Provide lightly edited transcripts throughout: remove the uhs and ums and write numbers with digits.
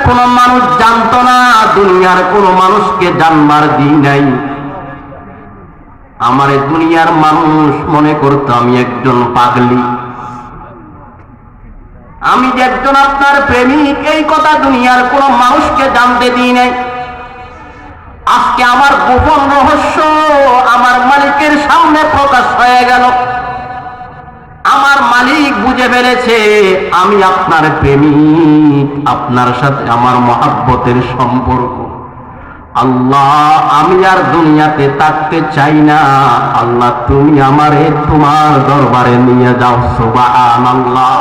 কোন মানুষ জানতো না, দুনিয়ার কোন মানুষকে জানবার দিই নাই। আমার দুনিয়ার মানুষ মনে করতো আমি একজন পাগলি, আমি যে একজন আপনার প্রেমিক, এই কথা দুনিয়ার কোন মানুষকে জানতে দিই নাই। আজকে আমার গোপন রহস্য আমার মালিকের সামনে প্রকাশ হয়ে গেল। আমার মালিক বুঝে ফেলেছে আমি আপনার প্রেমিক, আপনার সাথে আমার মহাব্বতের সম্পর্ক। আল্লাহ, আমি আর দুনিয়াতে থাকতে চাই না। আল্লাহ, তুমি আমারে তোমার দরবারে নিয়ে যাও। সুবহানাল্লাহ।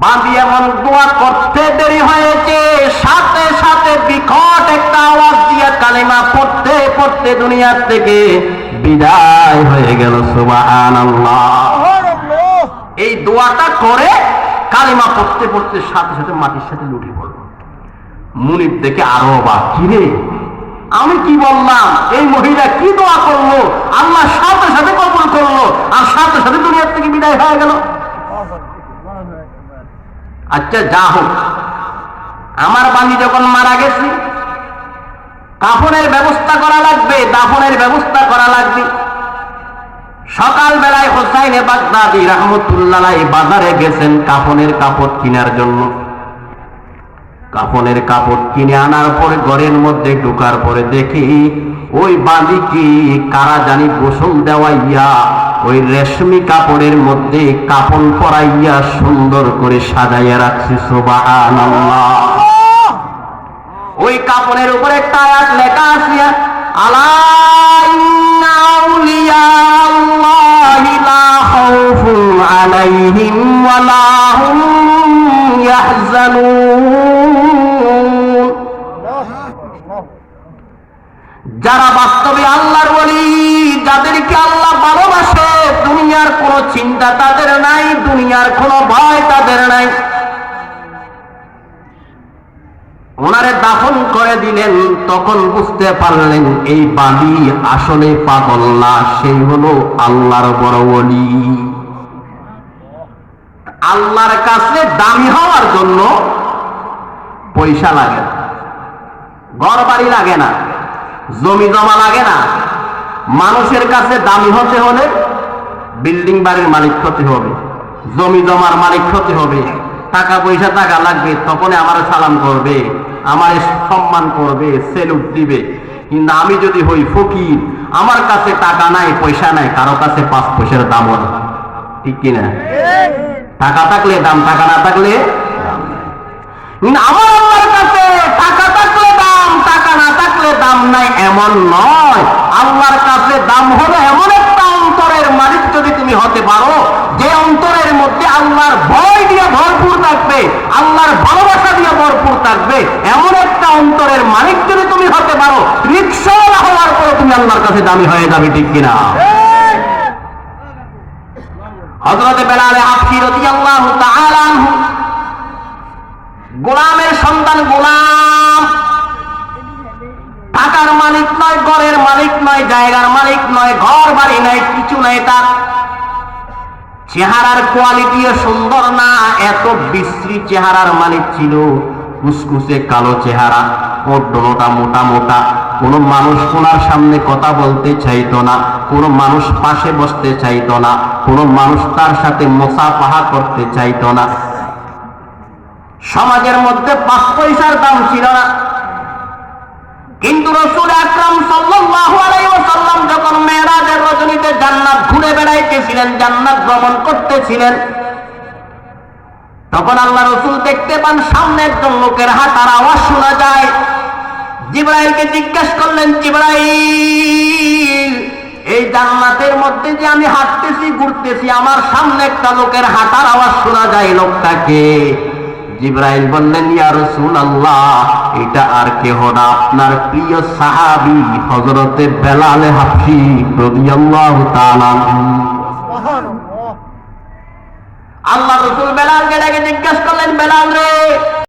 বাঁধি এমন দোয়া করতে দেরি হয়েছে, সাথে সাথে বিকট একটা আওয়াজ দিয়ে কালিমা পড়তে পড়তে দুনিয়ার থেকে বিদায় হয়ে গেল। সুবহানাল্লাহ। এই দোয়াটা করে কালিমা পড়তে পড়তে সাথে সাথে মাটির সাথে লুটে পড়ল। মুনিব দেখে আরো অবাক, কিরে আমি কি বললাম, এই মহিলা কি দোয়া করলো, আল্লাহ সাথে সাথে কবুল করলো আর সাথে সাথে দুনিয়ার থেকে বিদায় হয়ে গেল। আচ্ছা যা হোক, আমার বান্ধি যখন মারা গেছি, কাফনের ব্যবস্থা করা লাগবে, দাফনের ব্যবস্থা করা লাগবে। সকাল বেলায় হোসাইনে বাগদাদি রাহমাতুল্লাহ বাজারে গেছেন কাফনের কাপড় কেনার জন্য। কাফনের কাপড় কিনে আনার পরে ঘরের মধ্যে ঢোকার পরে দেখি ওই বাঁধিকে কারা জানি গোসল দেওয়াইয়া ওই রেশমি কাপড়ের মধ্যে কাফন পরাইয়া সুন্দর করে সাজাইয়া রাখছে। সুবহানাল্লাহ। ওই কাফনের উপরে একটা আয়াত লেখা আছে, আলা ইন্না আউলিয়া আল্লাহি লা খাউফুন আলাইহিম ওয়া লা হুম ইয়াহজানুন। যারা বাস্তবে আল্লাহর ওলি, যাদেরকে আল্লাহ ভালোবাসে, দুনিয়ার কোনো চিন্তা তাদের নাই, দুনিয়ার কোনো ভয় তাদের নাই। ওনারে দাফন করে দিলেন, তখন বুঝতে পারলেন এই বাঁধি আসলে পাগল না, সেই হলো আল্লাহর বড় ওলি। আল্লাহর কাছে দামি হওয়ার জন্য পয়সা লাগে না, ঘর বাড়ি লাগে না, জমি জমা লাগে না। মানুষের কাছে দামি হতে হলে বিল্ডিং বাড়ির মালিক হতে হবে, জমি জমার মালিক হতে হবে, টাকা পয়সা টাকা লাগবে, তখন আমার সালাম করবে, আমার সম্মান করবে, সেলুট দিবে। কিন্তু আমি যদি হই ফকির, আমার কাছে টাকা নাই, পয়সা নাই, কারো কাছে 5 পয়সার দাম হয়, ঠিক কিনা? টাকা থাকলে দাম, টাকা না থাকলে দাম। আমার আল্লাহর কাছে টাকা থাকলে দাম, টাকা না থাকলে দাম নাই এমন নয়। আল্লাহর কাছে দাম হলো এমন একটা অন্তরের মালিক যদি তুমি হতে পারো, যে অন্তরের মধ্যে আল্লাহর ভয় দিয়ে ভরপুর থাকবে, আল্লাহর ভালোবাসা দিয়ে ভরপুর থাকবে, এমন একটা অন্তরের মালিক যদি তুমি হতে পারো, রিকশাওয়ালা হওয়ার পরে তুমি আল্লাহর কাছে দামি হয়ে যাবে, ঠিক কিনা? হযরত বেলাল হাবশী রাদিয়াল্লাহু তাআলা আনহু গোলামের সন্তান, গোলাম, টাকার মালিক নয়, ঘরের মালিক নয়, জায়গার মালিক নয়, ঘর বাড়ি নাই, কিছু নাই। তার চেহারার কোয়ালিটিও সুন্দর না, এত বিশ্রী চেহারার মালিক ছিল। কুসকুসে কালো চেহারা, ওড়নাটা মোটা মোটা। কোনো মানুষ ওনার সামনে কথা বলতে চাইতো না, কোনো মানুষ পাশে বসতে চাইতো না, কোনো মানুষ তার সাথে মুসাফাহা করতে চাইতো না। সমাজের মধ্যে 5 পয়সার দাম ছিল না। কিন্তু রাসূল আকরাম সাল্লাল্লাহু আলাইহি ওয়াসাল্লাম যখন মেরাজের রজনীতে জান্নাত ঘুরে বেড়াইতেছিলেন, জান্নাত ভ্রমণ করতেছিলেন, তখন আল্লাহ রাসূল দেখতে পান সামনে একজন লোকের হাঁটার আওয়াজ শোনা যায়। জিবরাইলকে জিজ্ঞাসা করলেন, জিবরাইল, এই জান্নাতের মধ্যে যে আমি হাঁটতেছি, ঘুরতেছি, আমার সামনে একটা লোকের হাঁটার আওয়াজ শোনা যায়, লোকটাকে? জিবরাইল বললেন, ইয়া রাসূলুল্লাহ, এটা আর কেহ না, আপনার প্রিয় সাহাবী হযরতে বেলাল হাবশী রাদিয়াল্লাহু তাআলা। সুবহানাল্লাহ। আল্লাহ রাসূল বেলালকে ডেকে জিজ্ঞাসা করলেন, বেলাল রে,